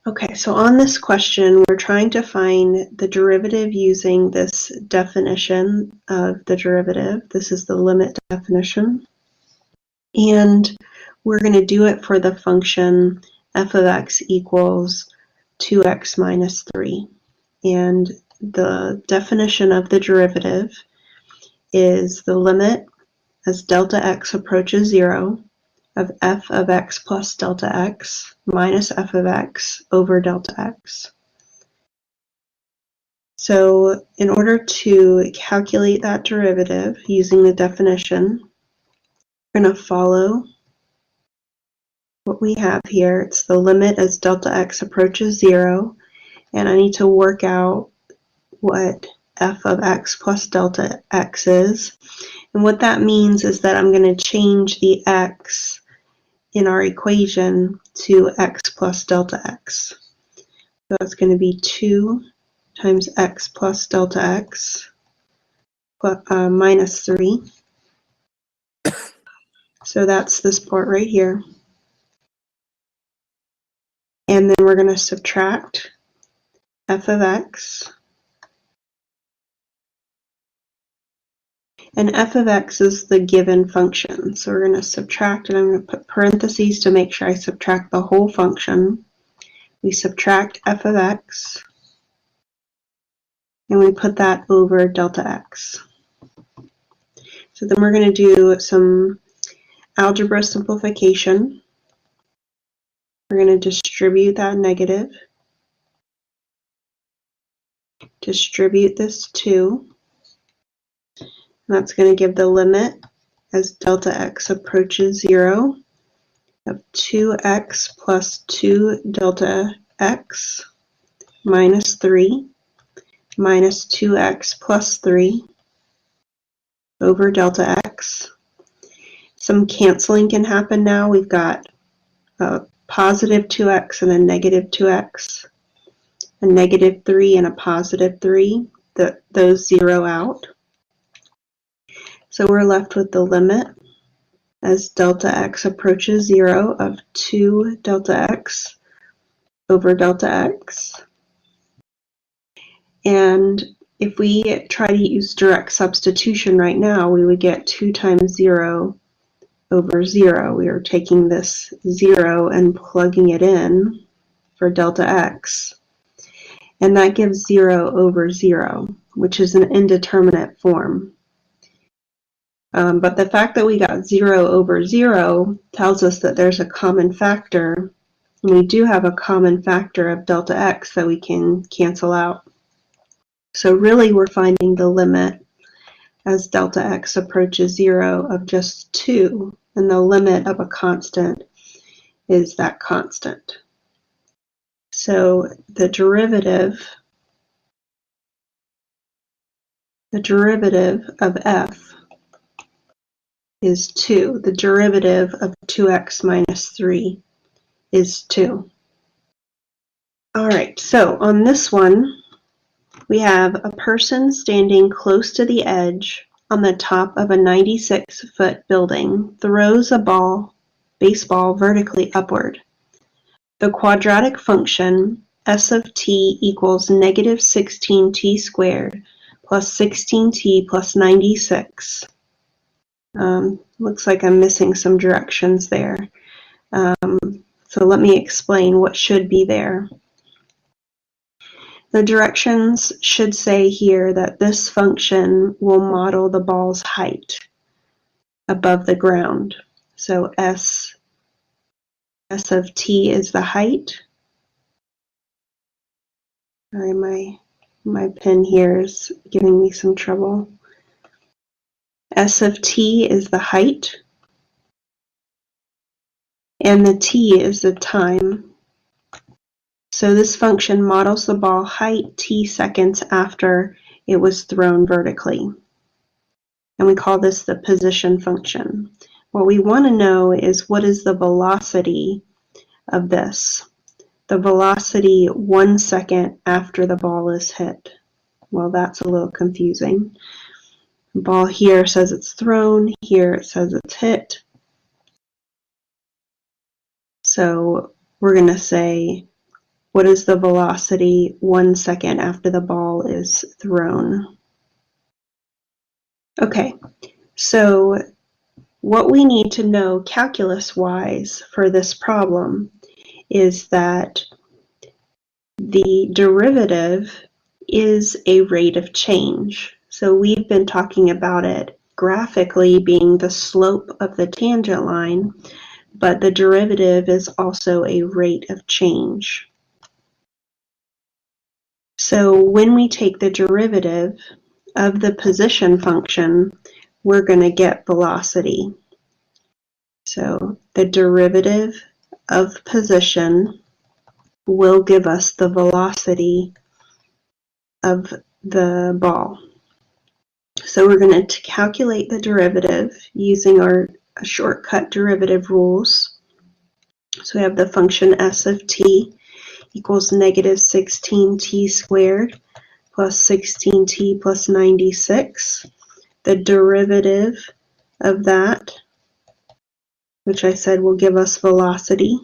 Okay, so on this question, we're trying to find the derivative using this definition of the derivative. This is the limit definition. And we're going to do it for the function f of x equals 2x minus 3. And the definition of the derivative is the limit as delta x approaches 0 of f of x plus delta x minus f of x over delta x. So in order to calculate that derivative using the definition, we're going to follow what we have here. It's the limit as delta x approaches 0, and I need to work out what f of x plus delta x is. And what that means is that I'm going to change the x in our equation to x plus delta x. So it's going to be 2 times x plus delta x minus 3. So that's this part right here. And then we're going to subtract f of x. And f of x is the given function. So we're going to subtract, and I'm going to put parentheses to make sure I subtract the whole function. We subtract f of x, and we put that over delta x. So then we're going to do some algebra simplification. We're going to distribute that negative, distribute this 2, and that's going to give the limit as delta x approaches 0 of 2x plus 2 delta x minus 3 minus 2x plus 3 over delta x. Some canceling can happen now. We've got a positive 2x and a negative 2x, a negative 3 and a positive 3. Those zero out. So we're left with the limit as delta x approaches 0 of 2 delta x over delta x. And if we try to use direct substitution right now, we would get 2 times 0 over 0. We are taking this 0 and plugging it in for delta x. And that gives 0 over 0, which is an indeterminate form. But the fact that we got 0 over 0 tells us that there's a common factor. And we do have a common factor of delta x that we can cancel out. So really we're finding the limit as delta x approaches 0 of just 2. And the limit of a constant is that constant. So the derivative of f is 2. The derivative of 2x minus 3 is 2. All right, so on this one, we have a person standing close to the edge on the top of a 96-foot building throws a baseball vertically upward. The quadratic function s of t equals negative 16t squared plus 16t plus 96. Looks like I'm missing some directions there. So let me explain what should be there. The directions should say here that this function will model the ball's height above the ground. So S of t is the height. Sorry, my pen here is giving me some trouble. S of t is the height, and the t is the time. So this function models the ball height t seconds after it was thrown vertically. And we call this the position function. What we want to know is what is the velocity of this. The velocity 1 second after the ball is hit. Well, that's a little confusing. The ball here says it's thrown, here it says it's hit. So we're going to say what is the velocity 1 second after the ball is thrown? Okay, so what we need to know calculus-wise for this problem is that the derivative is a rate of change. So we've been talking about it graphically being the slope of the tangent line, but the derivative is also a rate of change. So when we take the derivative of the position function, we're going to get velocity. So the derivative of position will give us the velocity of the ball. So we're going to calculate the derivative using our shortcut derivative rules. So we have the function s of t equals negative 16t squared plus 16t plus 96. The derivative of that, which I said will give us velocity.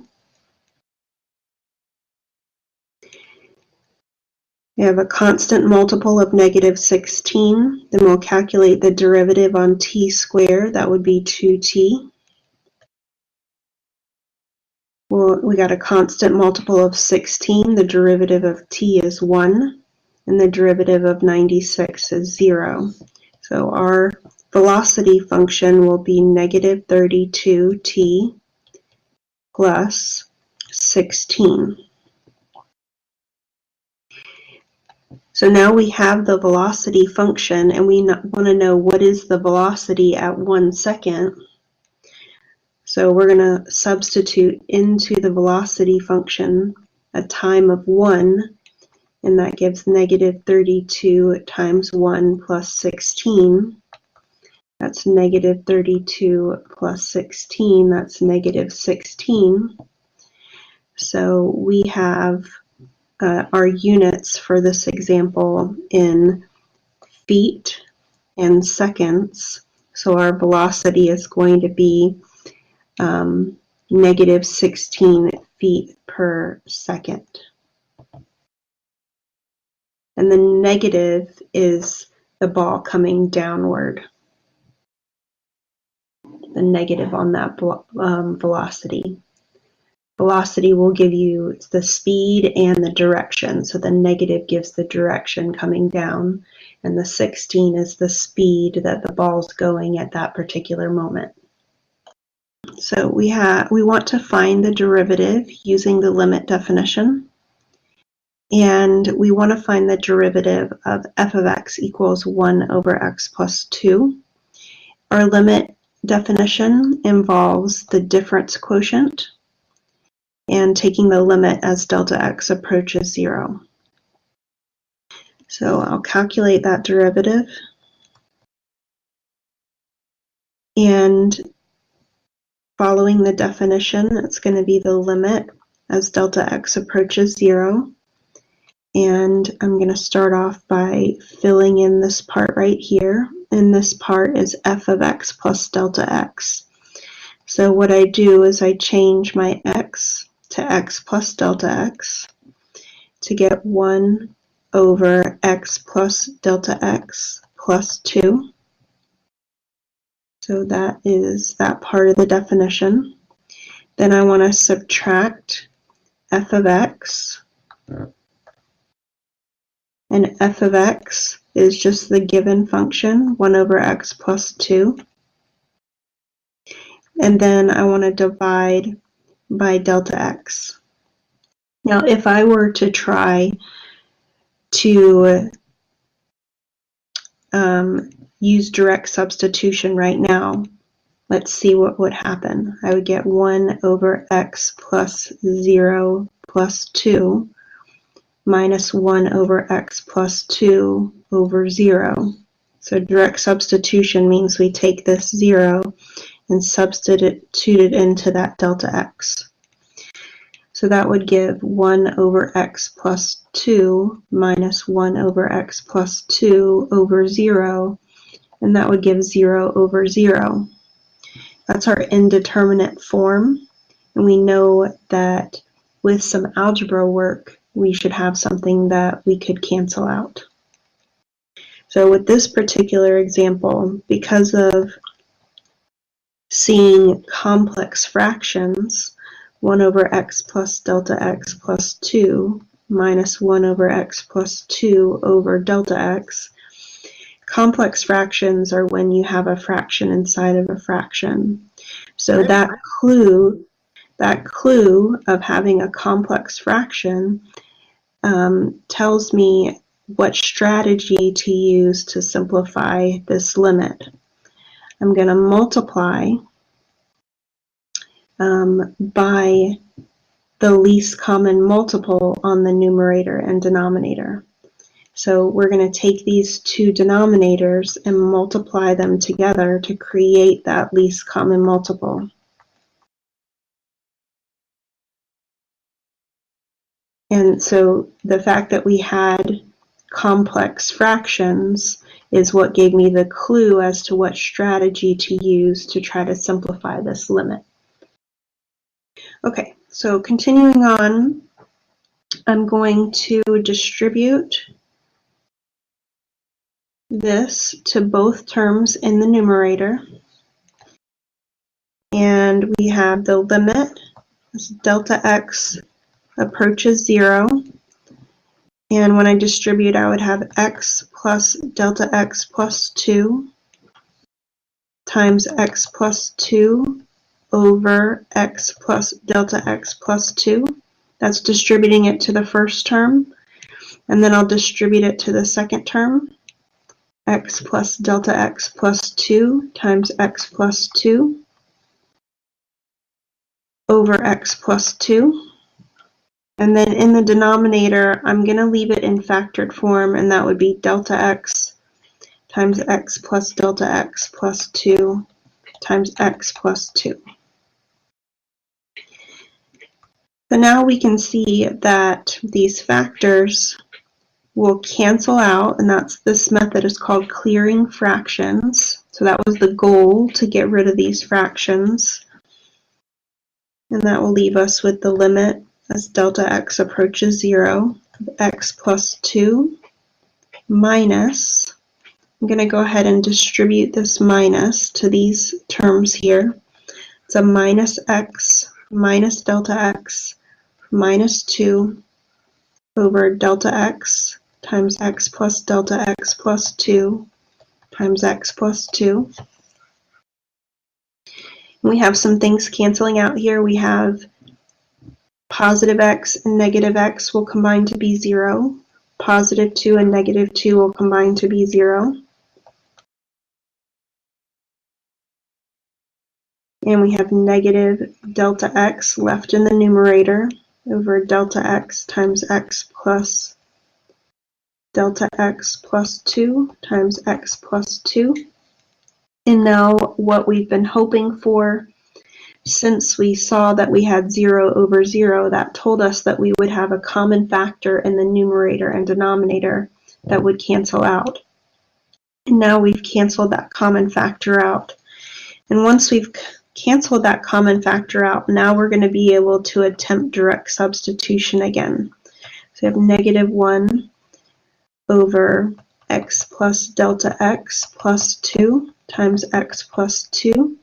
We have a constant multiple of negative 16. Then we'll calculate the derivative on t squared. That would be 2t. Well, we got a constant multiple of 16. The derivative of t is 1. And the derivative of 96 is 0. So our velocity function will be negative 32t plus 16. So now we have the velocity function, and we want to know what is the velocity at 1 second. So we're going to substitute into the velocity function a time of 1, and that gives negative 32 times 1 plus 16. That's negative 32 plus 16, that's negative 16. So we have our units for this example in feet and seconds. So our velocity is going to be negative 16 feet per second. And the negative is the ball coming downward. The negative on that velocity. Velocity will give you the speed and the direction. So the negative gives the direction coming down, and the 16 is the speed that the ball's going at that particular moment. So we want to find the derivative using the limit definition. And we want to find the derivative of f of x equals 1 over x plus 2. Our limit definition involves the difference quotient and taking the limit as delta x approaches 0. So I'll calculate that derivative. And following the definition, it's going to be the limit as delta x approaches 0. And I'm going to start off by filling in this part right here. And this part is f of x plus delta x. So what I do is I change my x to x plus delta x to get 1 over x plus delta x plus 2. So that is that part of the definition. Then I want to subtract f of x. And f of x is just the given function, 1 over x plus 2. And then I want to divide by delta x. Now, if I were to try to use direct substitution right now, let's see what would happen. I would get 1 over x plus 0 plus 2 minus 1 over x plus 2 over 0. So direct substitution means we take this 0 and substitute it into that delta x. So that would give 1 over x plus 2 minus 1 over x plus 2 over 0, and that would give 0 over 0. That's our indeterminate form, and we know that with some algebra work, we should have something that we could cancel out. So with this particular example, because of seeing complex fractions, 1 over x plus delta x plus 2 minus 1 over x plus 2 over delta x. Complex fractions are when you have a fraction inside of a fraction. So that clue of having a complex fraction tells me what strategy to use to simplify this limit. I'm going to multiply by the least common multiple on the numerator and denominator. So we're going to take these two denominators and multiply them together to create that least common multiple. And so the fact that we had complex fractions is what gave me the clue as to what strategy to use to try to simplify this limit. Okay, so continuing on, I'm going to distribute this to both terms in the numerator. And we have the limit as delta x approaches 0. And when I distribute, I would have x plus delta x plus 2 times x plus 2 over x plus delta x plus 2. That's distributing it to the first term. And then I'll distribute it to the second term. X plus delta x plus 2 times x plus 2 over x plus 2. And then in the denominator, I'm going to leave it in factored form, and that would be delta x times x plus delta x plus 2 times x plus 2. So now we can see that these factors will cancel out, and this method is called clearing fractions. So that was the goal, to get rid of these fractions. And that will leave us with the limit as delta x approaches 0 of x plus 2 minus, I'm going to go ahead and distribute this minus to these terms here. It's a minus x minus delta x minus 2 over delta x times x plus delta x plus 2 times x plus 2. We have some things canceling out here. We have positive x and negative x will combine to be 0. Positive 2 and negative 2 will combine to be 0. And we have negative delta x left in the numerator over delta x times x plus delta x plus 2 times x plus 2. And now what we've been hoping for, since we saw that we had 0 over 0, that told us that we would have a common factor in the numerator and denominator that would cancel out. And now we've canceled that common factor out. And once we've canceled that common factor out, now we're going to be able to attempt direct substitution again. So we have negative 1 over x plus delta x plus 2 times x plus 2.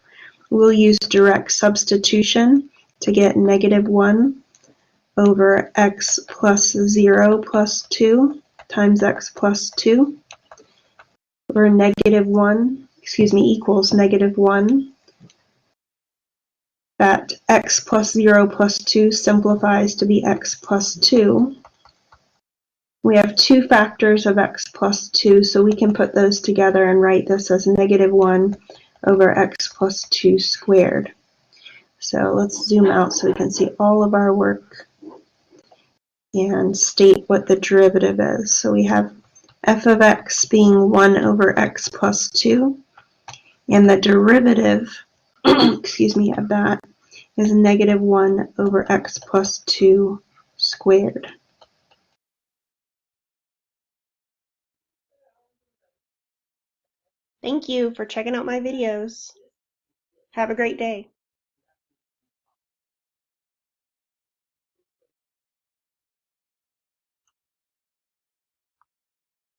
We'll use direct substitution to get negative 1 over x plus 0 plus 2 times x plus 2 over negative 1, equals negative 1. That x plus 0 plus 2 simplifies to be x plus 2. We have two factors of x plus 2, so we can put those together and write this as negative 1 over x plus 2 squared. So let's zoom out so we can see all of our work and state what the derivative is. So we have f of x being 1 over x plus 2, and the derivative of that is negative 1 over x plus 2 squared. Thank you for checking out my videos. Have a great day.